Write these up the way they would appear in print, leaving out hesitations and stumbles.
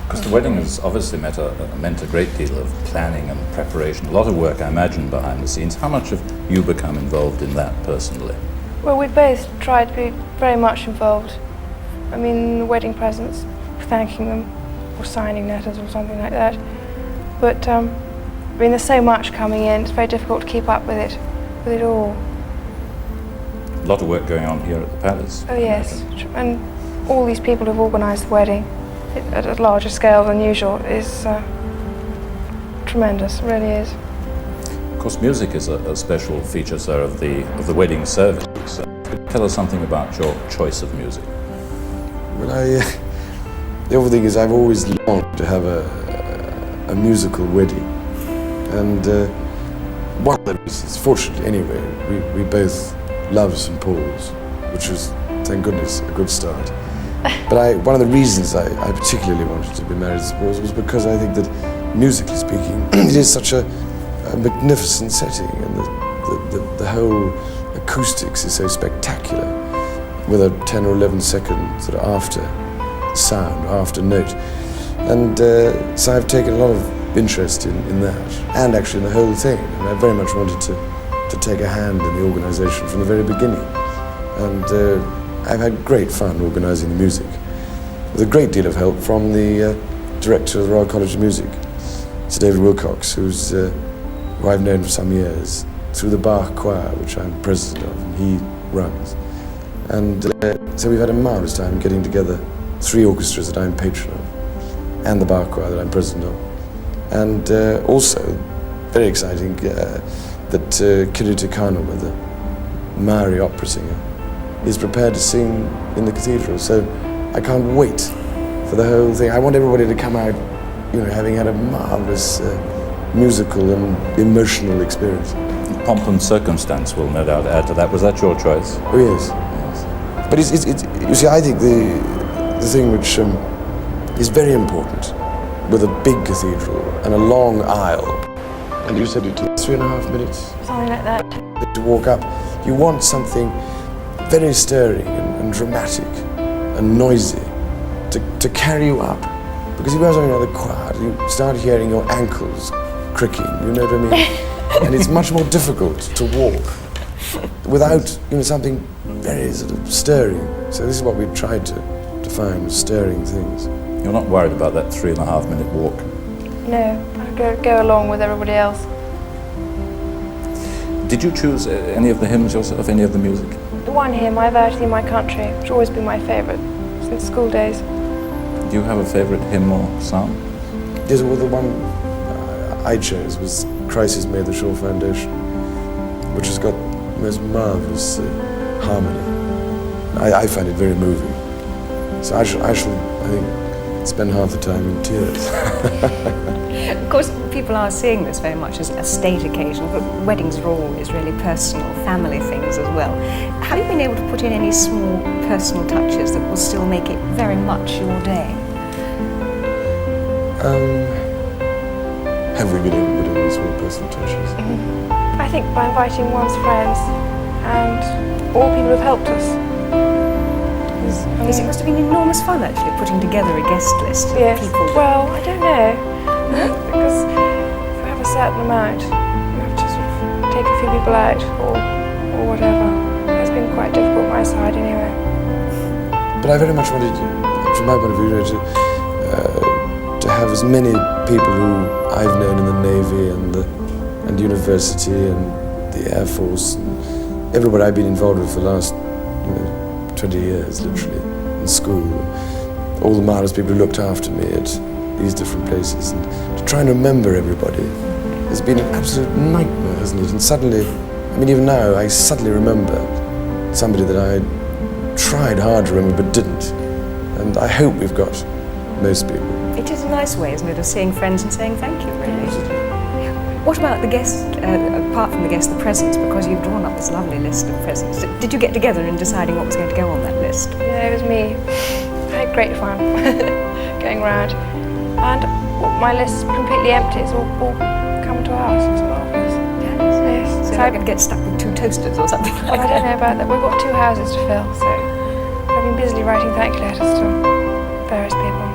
Because the wedding has obviously meant a great deal of planning and preparation, a lot of work, I imagine, behind the scenes. How much have you become involved in that personally? Well, we both tried to be very much involved. I mean, the wedding presents, thanking them, or signing letters or something like that. But, I mean, there's so much coming in, it's very difficult to keep up with it all. A lot of work going on here at the palace. Oh yes, and all these people who've organised the wedding at a larger scale than usual is tremendous, it really is. Of course, music is a special feature, sir, of the wedding service. So could you tell us something about your choice of music? Well, the other thing is I've always longed to have a musical wedding, and one of the reasons, fortunately anyway, we both love St. Paul's, which was, thank goodness, a good start. But one of the reasons I particularly wanted to be married to St. Paul's was because I think that, musically speaking, it is such a magnificent setting, and the whole acoustics is so spectacular, with a 10 or 11 second sort of after sound, after note. And so I've taken a lot of interest in that, and actually in the whole thing. And I very much wanted to take a hand in the organisation from the very beginning. And I've had great fun organising the music, with a great deal of help from the director of the Royal College of Music, Sir David Wilcox, who I've known for some years, through the Bach Choir, which I'm president of, and he runs. And so we've had a marvellous time getting together 3 orchestras that I'm patron of, and the Bach Choir that I'm president of. And also, very exciting, that Kirito Kanoma, the Maori opera singer, is prepared to sing in the cathedral. So I can't wait for the whole thing. I want everybody to come out, having had a marvellous musical and emotional experience. Pomp and circumstance will no doubt add to that. Was that your choice? Oh yes. But it's you see, I think the thing which is very important with a big cathedral and a long aisle, and you said it took 3.5 minutes? Something like that. To walk up, you want something very stirring and dramatic and noisy to carry you up. Because if you have something rather quiet, you start hearing your ankles cricking, you know what I mean? And it's much more difficult to walk without something very sort of stirring. So this is what we've tried to find, stirring things. You're not worried about that 3.5 minute walk? No, I go along with everybody else. Did you choose any of the hymns yourself, any of the music? The one hymn, I've Thee My Country, which has always been my favourite since school days. Do you have a favourite hymn or psalm? Yes, well, the one I chose was Christ Has Made the Sure Foundation, which has got the most marvellous harmony. I find it very moving. So I shall, I think, spend half the time in tears. Of course, people are seeing this very much as a state occasion, but weddings are always really personal, family things as well. Have you been able to put in any small personal touches that will still make it very much your day? Have we been able to put in any small personal touches? I think by inviting one's friends and all people who've helped us. Yes, it must have been enormous fun actually putting together a guest list of people. Well, I don't know, because if you have a certain amount, you have to sort of take a few people out or whatever. It's been quite difficult on my side anyway. But I very much wanted, from my point of view, to have as many people who I've known in the Navy and university and the Air Force, and everybody I've been involved with for the last 20 years, literally, in school. All the marvelous people who looked after me at these different places. And to try and remember everybody has been an absolute nightmare, hasn't it? And suddenly, even now, I suddenly remember somebody that I tried hard to remember but didn't. And I hope we've got most people. It is a nice way, isn't it, of seeing friends and saying thank you, really. What about the guests, apart from the guests, the presents, because you've drawn up this lovely list of presents. Did you get together in deciding what was going to go on that list? Yeah, it was me. I had great fun going round. And my list is completely empty. It's all come to us. It's marvellous. Yes. So I'm going to get stuck with 2 toasters or something like that. I don't know about that. We've got 2 houses to fill, so I've been busily writing thank you letters to various people.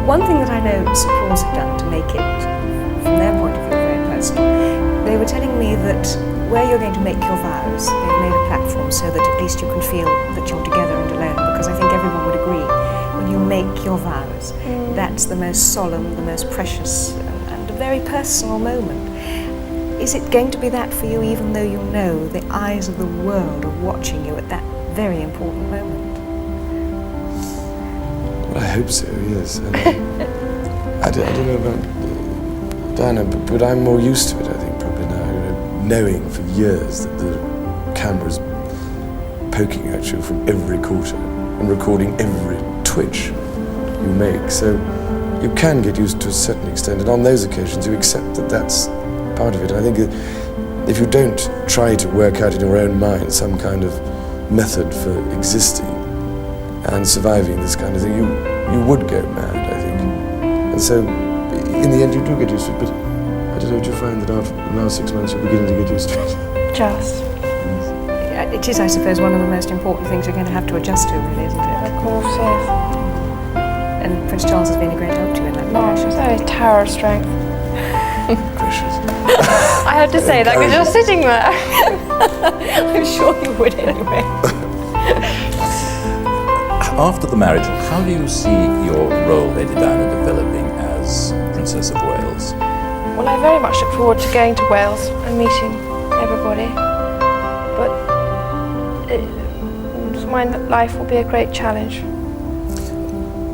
One thing that I know St Paul's have done to make it, from their point of view, very personal, they were telling me that where you're going to make your vows, they've made a platform so that at least you can feel that you're together and alone, because I think everyone would agree, when you make your vows, that's the most solemn, the most precious, and a very personal moment. Is it going to be that for you, even though you know the eyes of the world are watching you at that very important moment? Well, I hope so, yes. And, I don't know about Diana, but I'm more used to it, I think, probably now. You know, knowing for years that the camera's poking at you from every quarter and recording every twitch you make. So you can get used to a certain extent, and on those occasions you accept that that's part of it. I think that if you don't try to work out in your own mind some kind of method for existing and surviving this kind of thing, you would go mad, I think. And so in the end you do get used to it, but I don't know, do you find that after the last 6 months you're beginning to get used to it? Just. It is, I suppose, one of the most important things you're going to have to adjust to, really, isn't it? Of course, yes. And Prince Charles has been a great help to you in that Marsh regard. is a tower of strength. Precious. I have to say that because you're sitting there. I'm sure you would anyway. After the marriage, how do you see your role, Lady Diana, developing as Princess of Wales? Well, I very much look forward to going to Wales and meeting everybody. But my life will be a great challenge.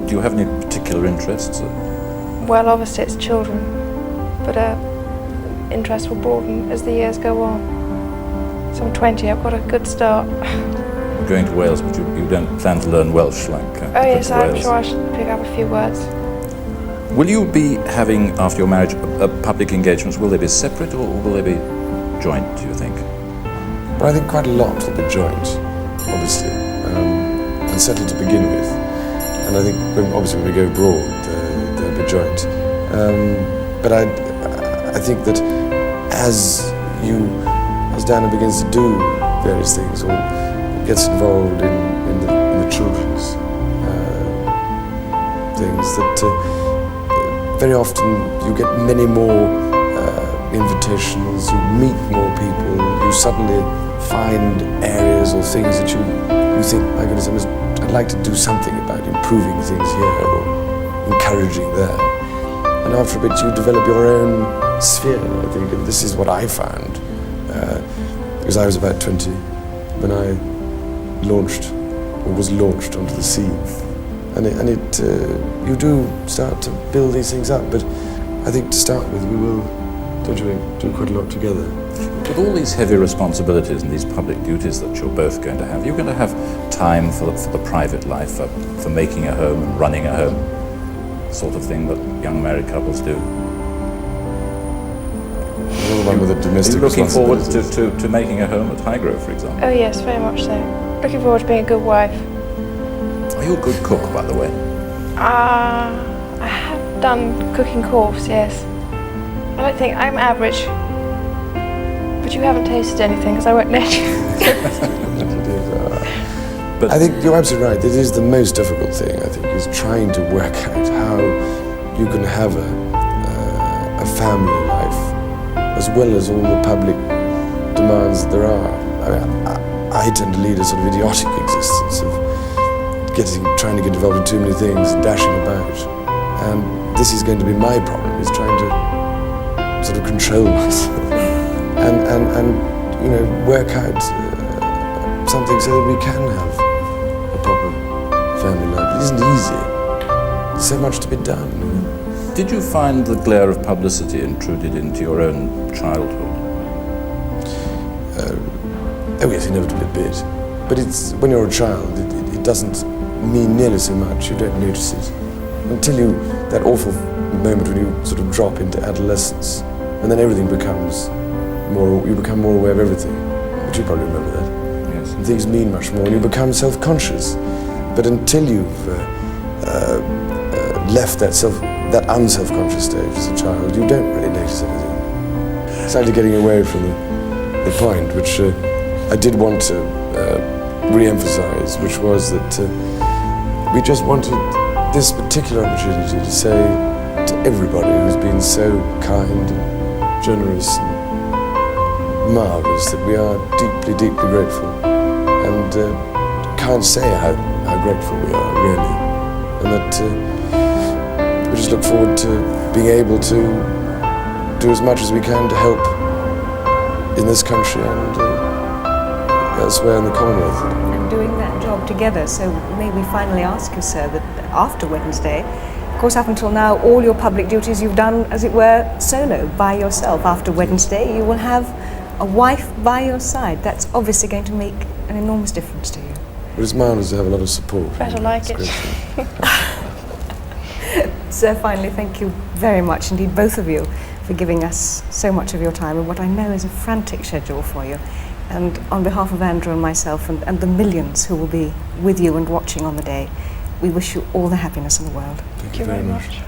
Do you have any particular interests? Well, obviously it's children, but interest will broaden as the years go on. So I'm 20, I've got a good start. You're going to Wales, but you don't plan to learn Welsh like Oh yes, Prince of I'm Wales. sure I should pick up a few words. Will you be having, after your marriage, public engagements? Will they be separate or will they be joint, do you think? But I think quite a lot will be joint, obviously, and certainly to begin with. And I think, obviously, when we go abroad, they'll be joint. But I think that as Diana begins to do various things or gets involved in the children's things, that very often you get many more invitations, you meet more people, you suddenly find areas or things that you think, my goodness, I'd like to do something about improving things here or encouraging there. And after a bit you develop your own sphere, I think, and this is what I found, because I was about 20 when I was launched onto the scene. And you do start to build these things up, but I think to start with we will, don't you think, do quite a lot together. With all these heavy responsibilities and these public duties that you're both going to have, you're going to have time for the private life, for making a home and running a home, the sort of thing that young married couples do. The one with the domestic Are you looking forward responsibilities. to making a home at Highgrove, for example? Oh yes, very much so. Looking forward to being a good wife. Are you a good cook, by the way? I have done cooking course, yes. I don't think I'm average. But you haven't tasted anything, because I won't let you. But I think you're absolutely right. It is the most difficult thing, I think, is trying to work out how you can have a family life as well as all the public demands that there are. I mean, I tend to lead a sort of idiotic existence of trying to get involved in too many things and dashing about. And this is going to be my problem, is trying to sort of control myself and you know, work out something so that we can have a proper family life. It isn't easy. There's so much to be done. You know? did you find the glare of publicity intruded into your own childhood? Oh yes, inevitably a bit. But it's when you're a child, it doesn't mean nearly so much. You don't notice it until that awful moment when you sort of drop into adolescence, and then everything becomes you become more aware of everything. But you probably remember that. Yes. And things mean much more, and you become self-conscious. But until you've left that unself-conscious stage as a child, you don't really notice anything. It's actually getting away from the point, which I did want to re-emphasize, which was that we just wanted this particular opportunity to say to everybody who's been so kind and generous and marvellous that we are deeply, deeply grateful. And can't say how grateful we are, really. And that we just look forward to being able to do as much as we can to help in this country and elsewhere in the Commonwealth. And doing that job together. So may we finally ask you, sir, that after Wednesday, of course up until now all your public duties you've done, as it were, solo, by yourself. After Wednesday you will have a wife by your side. That's obviously going to make an enormous difference to you. But it's marvellous to have a lot of support. Better like it. Sir, finally, thank you very much indeed, both of you, for giving us so much of your time and what I know is a frantic schedule for you. And on behalf of Andrew and myself and the millions who will be with you and watching on the day, we wish you all the happiness in the world. Thank you very much.